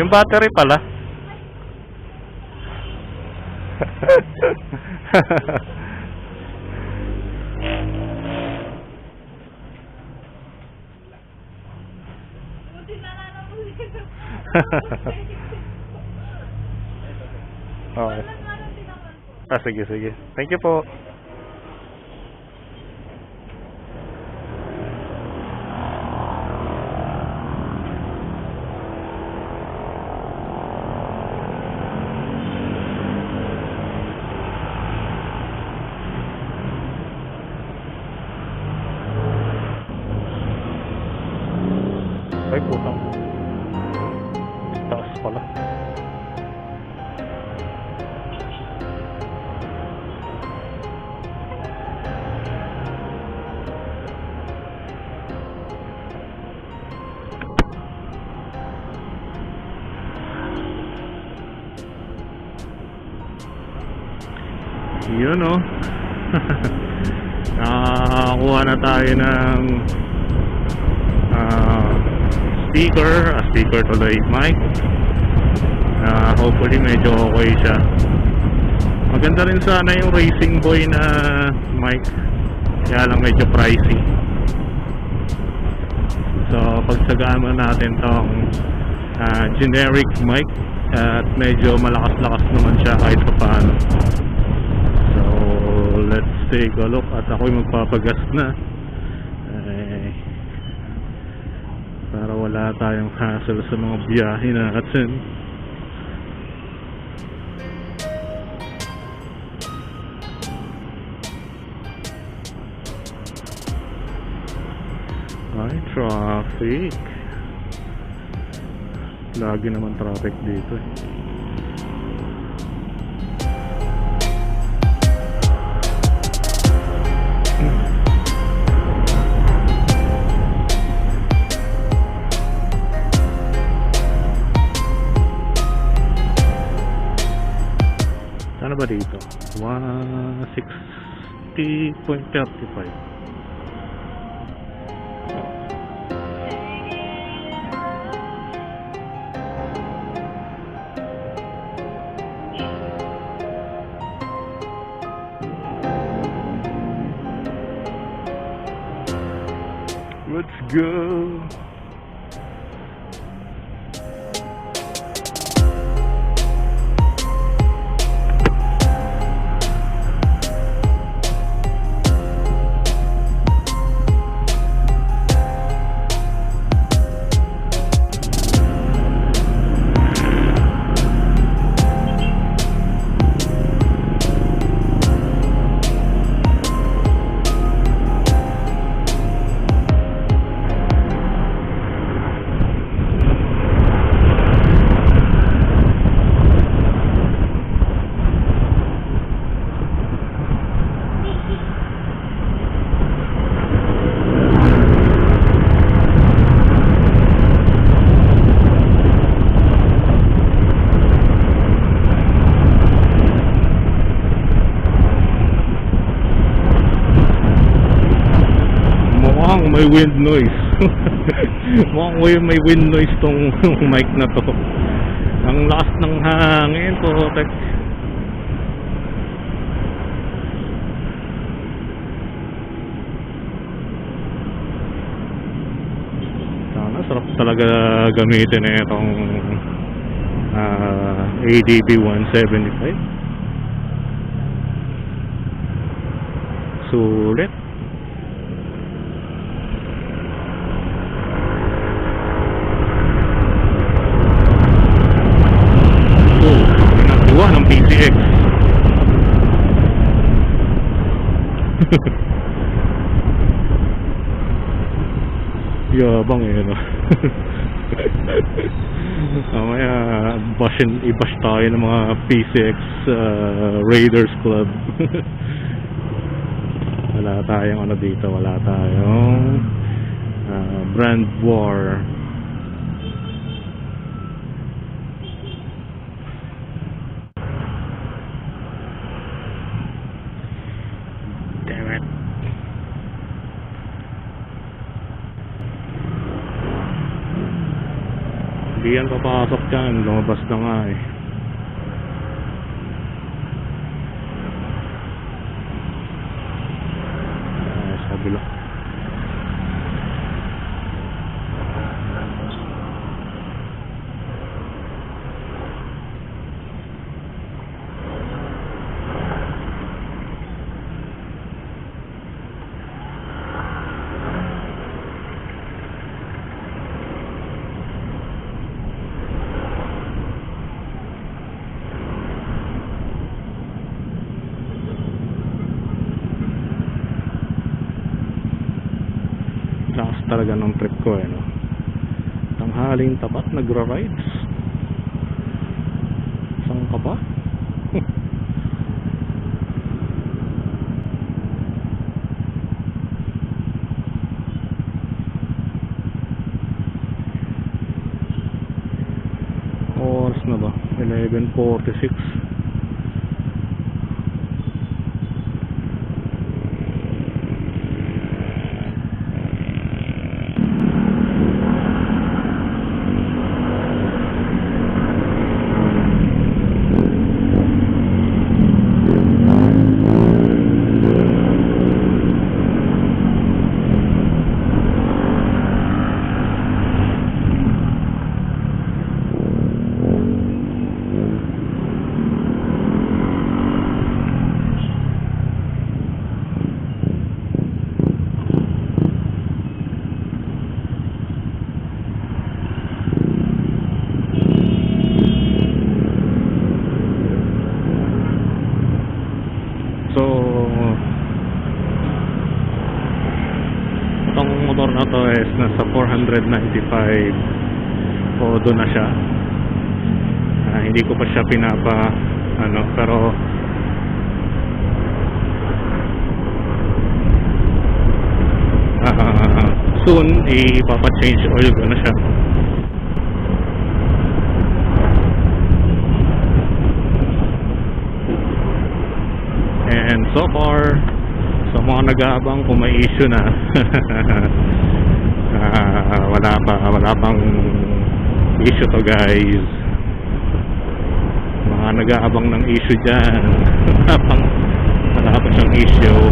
Yung battery pala. Okay. Sige, sige. Thank you po. Ay, putang. Taas pala. Yun o. Nakakuha na tayo ng speaker tuloy, mic. Hopefully medyo okay siya. Maganda rin sana yung Racing Boy na mic, kaya lang medyo pricey. So pagsagaan mo natin tong generic mic, at medyo malakas-lakas naman siya kahit pa paano. So let's take a look. At ako'y magpapagas na para wala tayong hassle sa mga biyahe natin. Ay, traffic. Lagi naman traffic dito eh. Ano ba dito? 160.35. Let's go. May wind noise. Mukhang may wind noise tong mic na to. Ang lakas ng hangin po. Sana sarap talaga gamitin na itong ADB 175. Sulit. Ng PCX. Yabang eh, no? Mamaya i-bash tayo ng mga PCX Raiders Club. Wala tayong ano dito, wala tayong brand war. Hindi yan papasok dyan. Lumabas na nga eh. Sabi lang. Lakas talaga ng trip ko eh, no? Tanghaling tapat, nagra-rides. Saan ka pa? Oras na ba? 11:46. So, itong motor na to is nasa 495 o doon na siya. Hindi ko pa siya pinapa pero soon ipapa-change oil ko na siya. And so far, sa mga nag-aabang kung may issue na, wala pang issue to guys. Mga nag-aabang ng issue dyan, wala pa siyang issue.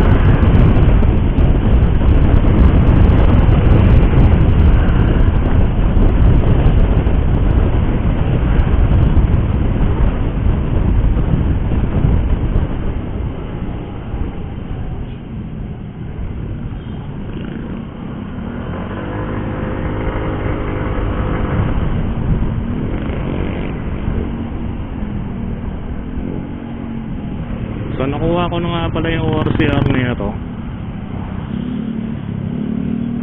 So nakuha ko na nga pala yung ORCR niya to.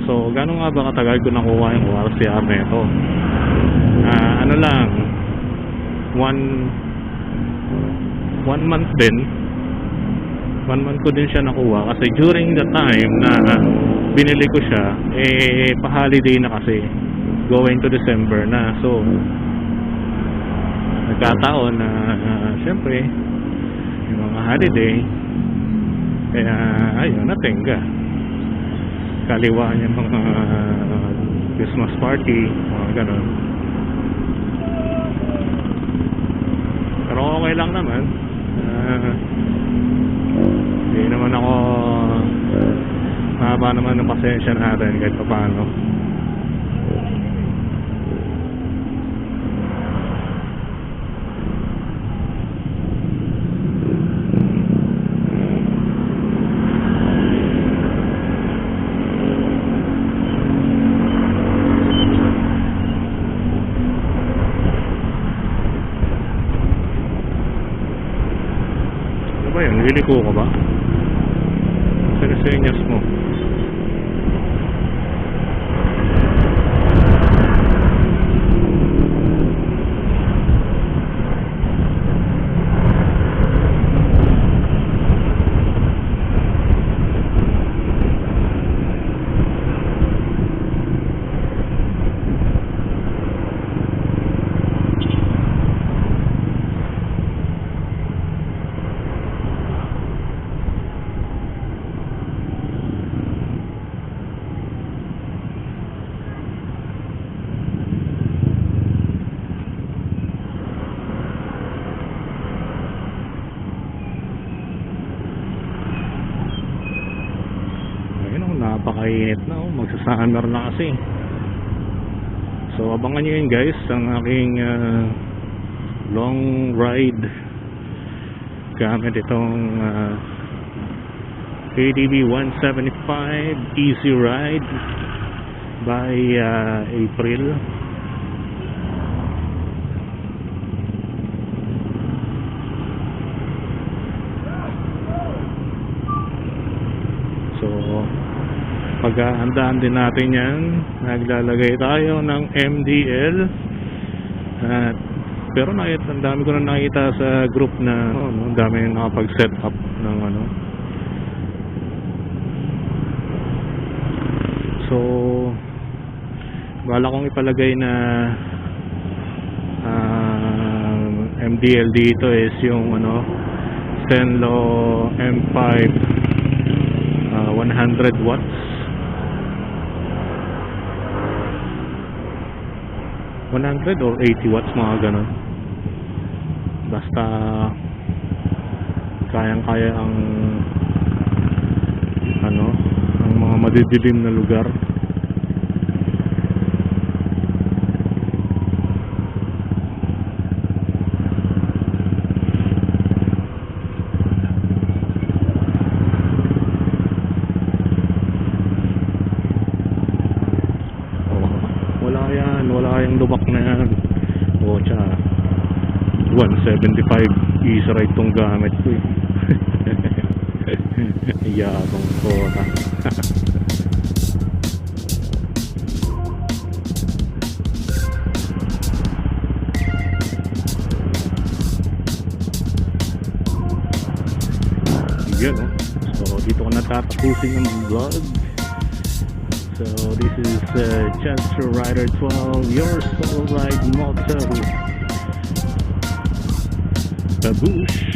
So gano'n nga ba katagal ko nakuha yung ORCR niya to? Ano lang, one month din. 1 month ko din siya nakuha kasi during the time na binili ko siya, pa-holiday na kasi, going to December na. So nagkataon na syempre yung mga holiday, kaya ayun, natingga. Kaliwa niya mga Christmas party, mga ganun. Pero okay lang naman. Hindi naman ako mahaba naman ng pasensya natin kahit pa paano. Ano ba yun? Liliko ka ba? Sinesenyas mo. napakainit na, magsa-summer na kasi. So abangan nyo yun guys, ang aking long ride gamit itong ADB 175 Easy Ride by April. So paghahandaan din natin yan, naglalagay tayo ng MDL at pero ang dami ko na nakita sa group na ang dami nakapag-set up ng so bala kong ipalagay na MDL dito is yung Zenlo M5 100 watts 100 or 80 watts, mga ganun. Basta kayang-kaya ang ang mga madidilim na lugar. Wala yung lubak na yan. O tsaka 175 Easy Ride tong gamit ko eh. Yabang kota. Yan so dito ko natatapusin yung vlog. So this is Chester Rider 12, your solo ride motto. Baboosh.